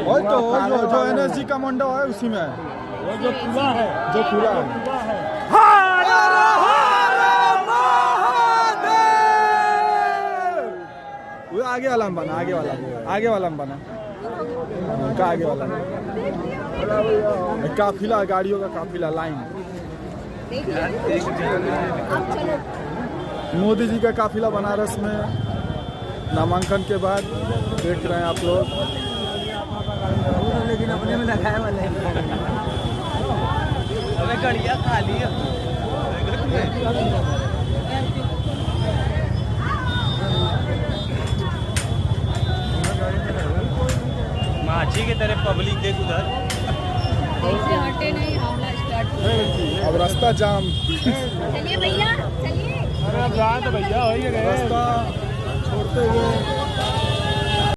वही तो जो एनएसजी का मंडप है उसी में है, वो जो खुला है, जो खुला है। वो आगे वाला में बना, आगे वाला में बना, उनका आगे वाला काफिला, गाड़ियों का काफिला लाइन। मोदी जी का काफिला बनारस में नामांकन के बाद देख रहे हैं आप लोग। लेकिन अपने में दिखाया वाला है। अबे गाड़ियाँ खाली है। माची की तरह पब्लिक देख उधर। हटे नहीं, हमला स्टार्ट। अब रास्ता जाम, चलिए भैया चलिए। अरे अब तो भैया हो ही गए। रास्ता छोड़ते हुए